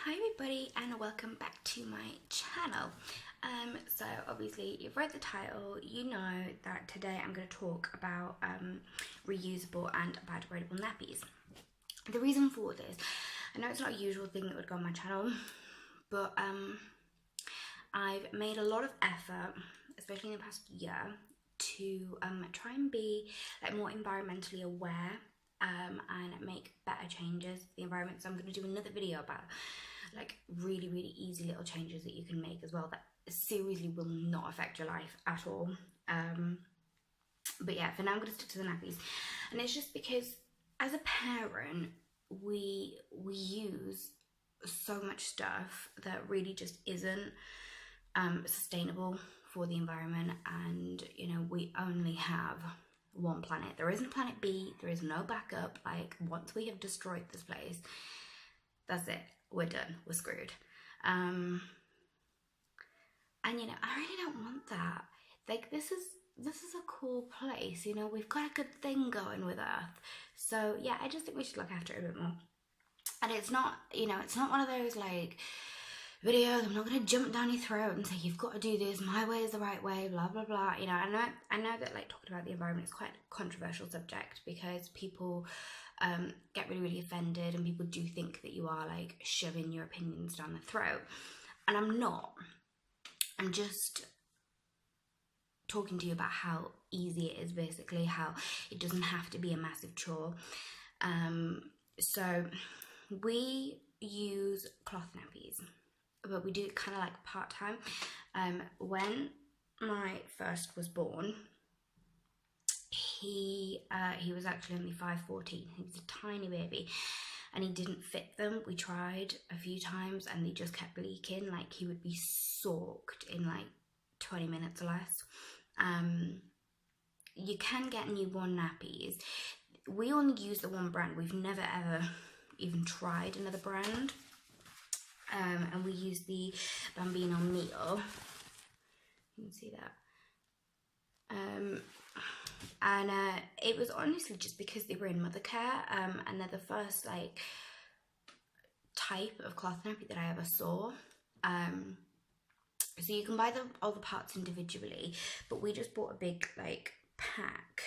Hi everybody and welcome back to my channel. So obviously you've read the title, you know that today I'm going to talk about reusable and biodegradable nappies. The reason for this, I know it's not a usual thing that would go on my channel, but I've made a lot of effort, especially in the past year, to try and be more environmentally aware and make better changes for the environment. So I'm going to do another video about really easy little changes that you can make as well that seriously will not affect your life at all. But yeah, for now I'm going to stick to the nappies, and it's just because as a parent we use so much stuff that really just isn't sustainable for the environment, and you know, we only have one planet. There isn't a planet B, there is no backup. Like, once we have destroyed this place, that's it, we're done, we're screwed. And you know, I really don't want that. Like, this is a cool place, you know, we've got a good thing going with Earth. So yeah, I just think we should look after it a bit more. And it's not, you know, it's not one of those like videos, I'm not going to jump down your throat and say you've got to do this, my way is the right way, blah blah blah. You know, I know that like talking about the environment is quite a controversial subject because people get really offended, and people do think that you are like shoving your opinions down the throat, and I'm not. I'm just talking to you about how easy it is, basically, how it doesn't have to be a massive chore. So we use cloth nappies, but we do it kind of like part-time. When my first was born, he was actually only 5'14". He was a tiny baby and he didn't fit them. We tried a few times and they just kept leaking. Like, he would be soaked in like 20 minutes or less. You can get newborn nappies. We only use the one brand. We've never ever even tried another brand. And we use the Bambino Mio. You can see that. And it was honestly just because they were in mother care, and they're the first like type of cloth nappy that I ever saw. So you can buy all the parts individually, but we just bought a big like pack,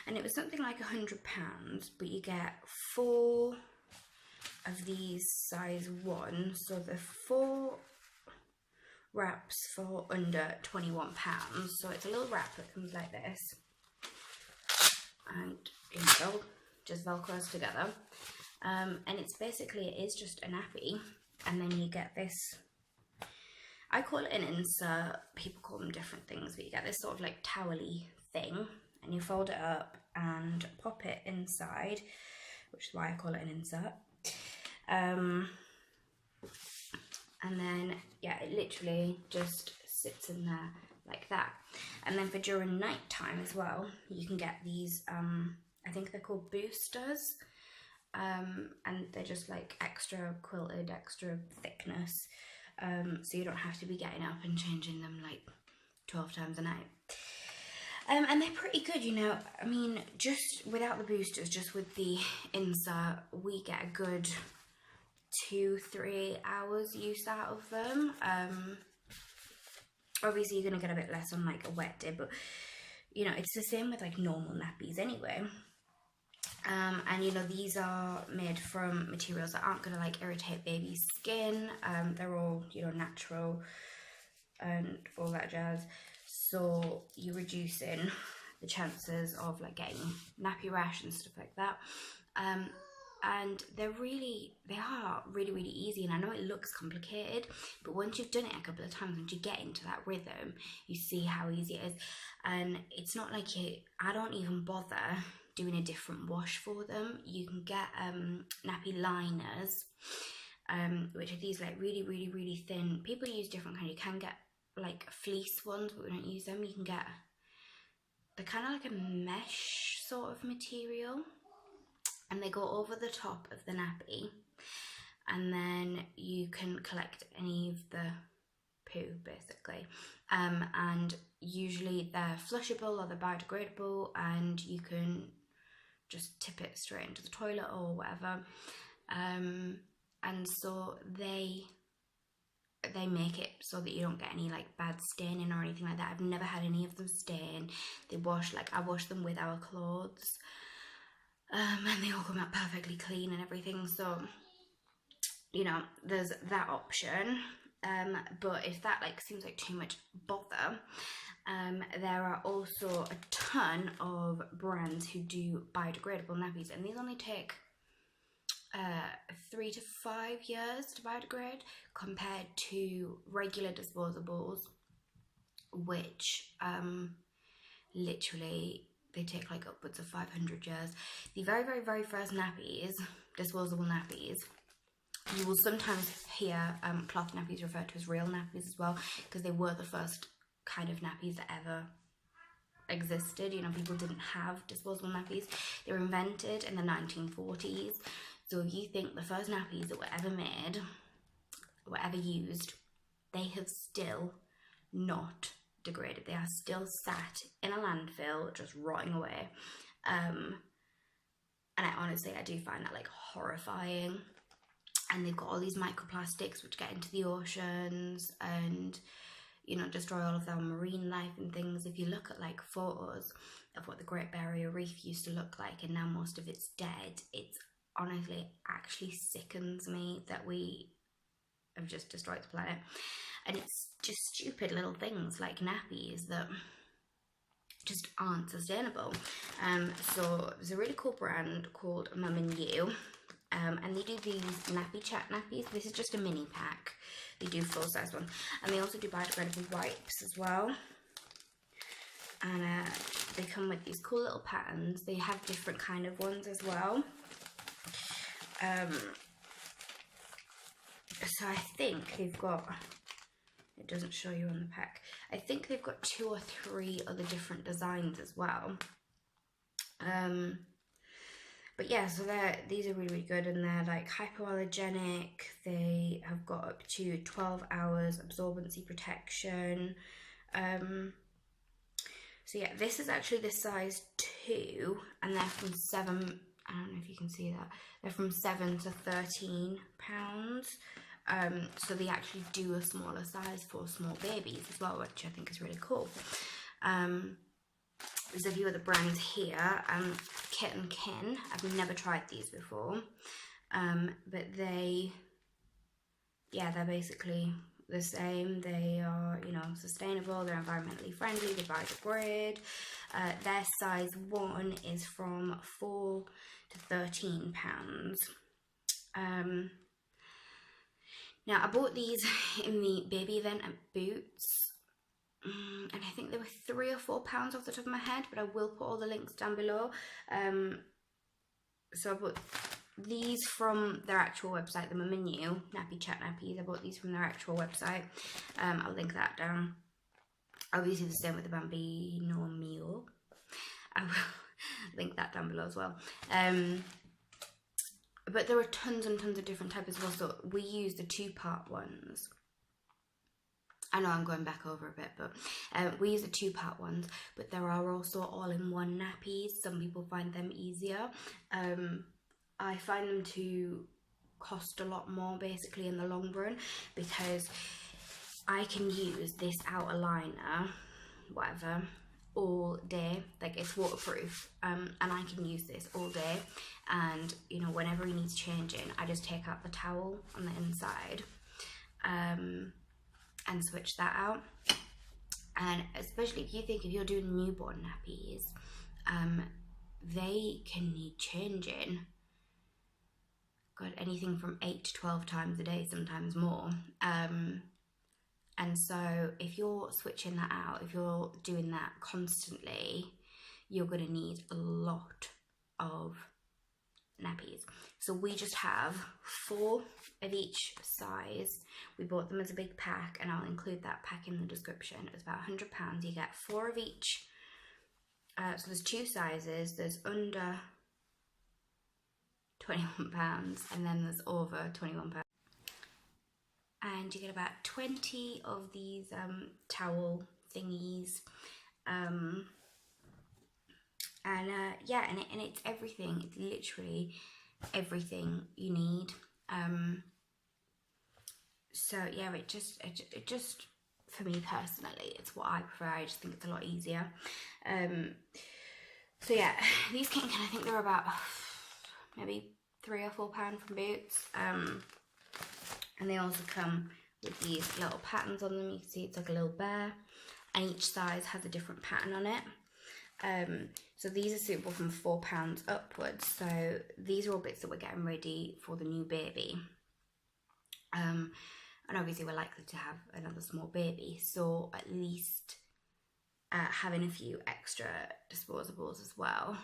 and it was something like £100, but you get 4 of these size 1, so the 4 wraps for under £21. So it's a little wrap that comes like this, and you know, just velcros together, and it's basically, it is just a nappy, and then you get this, I call it an insert, people call them different things, but you get this sort of like towely thing, and you fold it up and pop it inside, which is why I call it an insert. And then yeah, it literally just sits in there like that. And then for during night time as well, you can get these, I think they're called boosters, and they're just like extra quilted, extra thickness, so you don't have to be getting up and changing them like 12 times a night. And they're pretty good, you know. I mean, just without the boosters, just with the insert, we get a good 2-3 hours use out of them. Obviously you're gonna get a bit less on like a wet day, but you know, it's the same with like normal nappies anyway. And you know, these are made from materials that aren't gonna like irritate baby's skin. They're all, you know, natural and all that jazz, so you're reducing the chances of like getting nappy rash and stuff like that. And they are really easy, and I know it looks complicated, but once you've done it a couple of times, once you get into that rhythm, you see how easy it is. And it's not like I don't even bother doing a different wash for them. You can get nappy liners, which are these like really thin. People use different kinds. You can get like fleece ones, but we don't use them. You can get, they're kind of like a mesh sort of material, and they go over the top of the nappy, and then you can collect any of the poo basically, and usually they're flushable or they're biodegradable, and you can just tip it straight into the toilet or whatever. and so they make it so that you don't get any like bad staining or anything like that. I've never had any of them stain. They wash, like I wash them with our clothes, and they all come out perfectly clean and everything. So you know, there's that option. But if that like seems like too much bother, there are also a ton of brands who do biodegradable nappies, and these only take 3 to 5 years to biodegrade compared to regular disposables, which literally they take like upwards of 500 years. The very, very, very first nappies, disposable nappies, you will sometimes hear cloth nappies referred to as real nappies as well, because they were the first kind of nappies that ever existed. You know, people didn't have disposable nappies. They were invented in the 1940s. So if you think the first nappies that were ever made, were ever used, they have still not degraded. They are still sat in a landfill, just rotting away. And I do find that like horrifying. And they've got all these microplastics which get into the oceans and, you know, destroy all of their marine life and things. If you look at like photos of what the Great Barrier Reef used to look like, and now most of it's dead, it's honestly actually sickens me that we have just destroyed the planet. And it's just stupid little things like nappies that just aren't sustainable. So there's a really cool brand called Mio, and they do these nappy chat nappies. This is just a mini pack. They do full size ones, and they also do biodegradable wipes as well. And they come with these cool little patterns. They have different kind of ones as well. So I think they've got, it doesn't show you on the pack, I think they've got 2 or 3 other different designs as well. But yeah, so these are really, really good, and they're like hypoallergenic. They have got up to 12 hours absorbency protection. So yeah, this is actually the size 2, and they're from 7, I don't know if you can see that, they're from 7 to 13 pounds. So they actually do a smaller size for small babies as well, which I think is really cool. There's a few other brands here. Kit and Kin. I've never tried these before, but they're basically the same. They are, you know, sustainable. They're environmentally friendly. They biodegrade. Their size 1 is from 4 to 13 pounds. Now I bought these in the baby event at Boots. And I think they were £3 or £4 off the top of my head, but I will put all the links down below. So I bought these from their actual website, the Mio Nappy Chat Nappies. I bought these from their actual website. I'll link that down. Obviously the same with the Bambino Mio. I will link that down below as well. But there are tons and tons of different types as well. So we use the 2-part ones. I know I'm going back over a bit, but we use the 2-part ones, but there are also all-in-one nappies. Some people find them easier. I find them to cost a lot more basically in the long run, because I can use this outer liner, whatever, all day. Like, it's waterproof, and I can use this all day, and you know, whenever he needs changing, I just take out the towel on the inside and switch that out. And especially if you're doing newborn nappies, they can need changing, God, anything from 8 to 12 times a day, sometimes more. And so if you're switching that out, if you're doing that constantly, you're going to need a lot of nappies. So we just have 4 of each size. We bought them as a big pack, and I'll include that pack in the description. It was about £100. You get 4 of each. So there's 2 sizes. There's under £21, and then there's over £21. And you get about 20 of these towel thingies. And it's everything. It's literally everything you need. So yeah, it just for me personally, it's what I prefer. I just think it's a lot easier. So yeah, these kitten can, I think they're about maybe £3 or £4 from Boots. And they also come with these little patterns on them. You can see it's like a little bear, and each size has a different pattern on it. So these are suitable from £4 upwards. So these are all bits that we're getting ready for the new baby. And obviously we're likely to have another small baby, so at least having a few extra disposables as well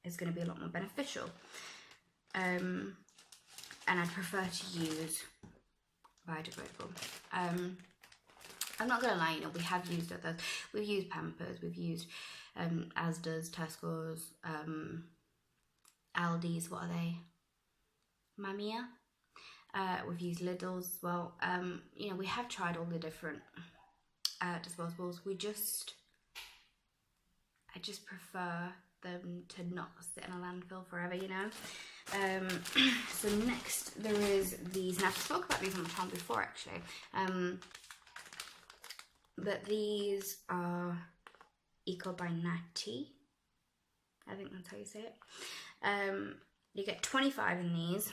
is going to be a lot more beneficial. And I'd prefer to use biodegradable. I'm not going to lie, you know, we have used others. We've used Pampers, we've used Asda's, Tesco's, Aldi's, what are they? Mamiya. We've used Lidl's as well. You know, we have tried all the different disposables. I just prefer them to not sit in a landfill forever, you know. So next there is these, and I've spoken about these on the channel before actually, but these are Eco by Natty, I think that's how you say it. You get 25 in these.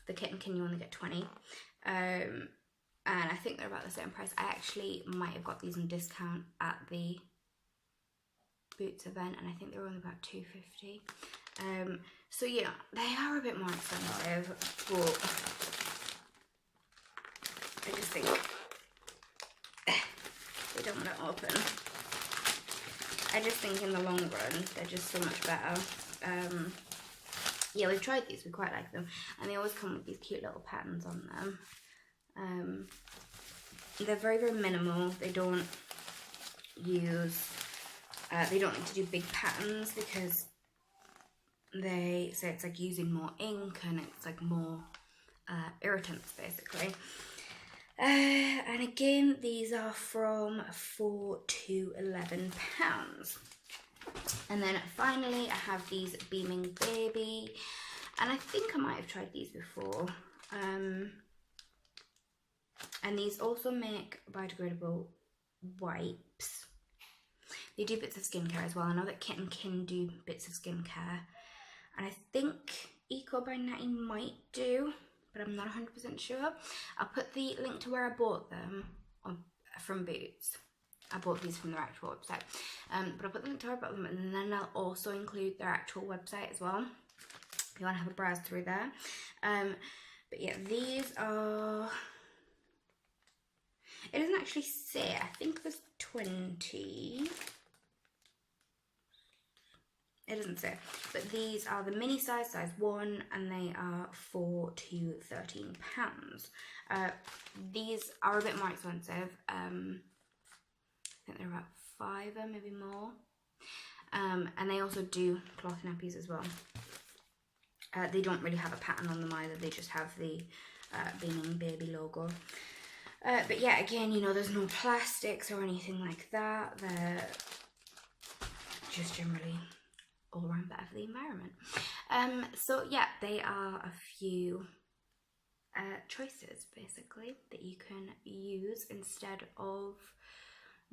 The kitten can, you only get 20. And I think they're about the same price. I actually might have got these on discount at the Boots event, and I think they were only about £2.50. So yeah, they are a bit more expensive, but I just think they don't want to open. I just think in the long run they're just so much better. Yeah, we've tried these, we quite like them, and they always come with these cute little patterns on them. They're very, very minimal. They don't use, they don't like to do big patterns because they say it's like using more ink and it's like more irritants basically. And again, these are from £4 to £11. And then finally I have these Beaming Baby, and I think I might have tried these before. And these also make biodegradable wipes. They do bits of skincare as well. I know that Kitten can do bits of skincare, and I think Eco by Natty might do, but I'm not 100% sure. I'll put the link to where I bought them from Boots. I bought these from their actual website, but I'll put the link to where I bought them, and then I'll also include their actual website as well, if you want to have a browse through there. But yeah, these are, it doesn't actually say, I think there's 20. It doesn't say, but these are the mini size 1, and they are £4 to £13. These are a bit more expensive. I think they're about £5, maybe more. And they also do cloth nappies as well. They don't really have a pattern on them either. They just have the Beaming Baby logo. But yeah, again, you know, there's no plastics or anything like that. They're just generally all around better for the environment. So yeah, they are a few choices basically that you can use instead of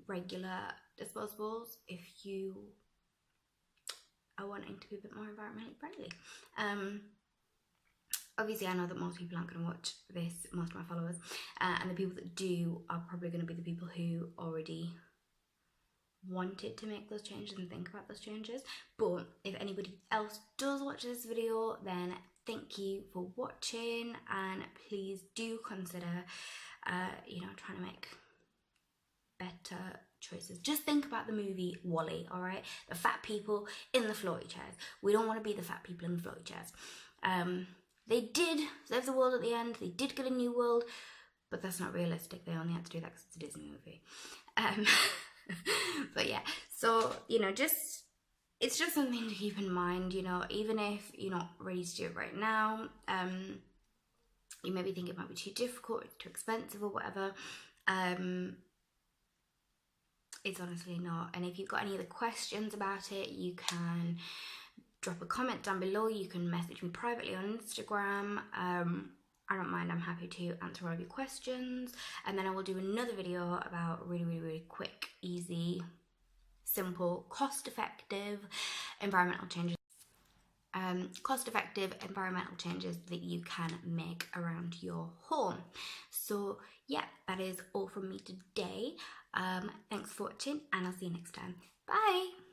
regular disposables if you are wanting to be a bit more environmentally friendly. Obviously I know that most people aren't going to watch this, most of my followers, and the people that do are probably going to be the people who already wanted to make those changes and think about those changes. But if anybody else does watch this video, then thank you for watching, and please do consider you know, trying to make better choices. Just think about the movie WALL-E, alright? The fat people in the floaty chairs. We don't want to be the fat people in the floaty chairs. They did save the world at the end, they did get a new world, but that's not realistic. They only had to do that because it's a Disney movie. But yeah, so, you know, it's just something to keep in mind, you know, even if you're not ready to do it right now, you maybe think it might be too difficult, it's too expensive or whatever. It's honestly not. And if you've got any other questions about it, you can drop a comment down below. You can message me privately on Instagram. I don't mind, I'm happy to answer all of your questions. And then I will do another video about really quick, easy, simple, cost-effective environmental changes. Cost-effective environmental changes that you can make around your home. So yeah, that is all from me today. Thanks for watching, and I'll see you next time. Bye.